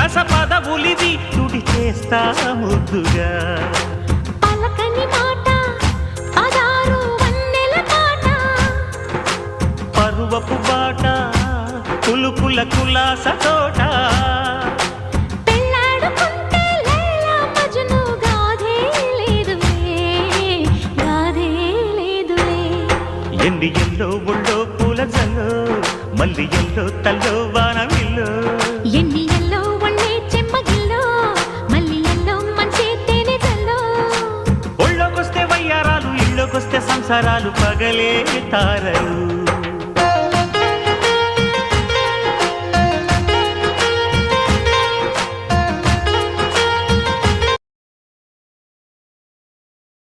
విలాస పదవులివి తుడి చేస్తా ముద్దుగా పలకని మాట పదారు వన్నెల పాట పరువపు బాట కులుకుల కులాస తోట పెళ్ళాడుకుంటే లైలా మజ్ను గాథే లేదులే ఎండి ఎల్లో ఒళ్ళో పూల జల్లో మల్లి ఎల్లో తల్లో వానవిల్లో ఎన్ని ఎల్లో ఒళ్ళే చెమ్మగిల్లో మల్లి ఎల్లో మంచి తేనె జల్లో ఒళ్ళోకొస్తే వయ్యారాలు ఇళ్ళోకొస్తే సంసారాలు పగలే తారలు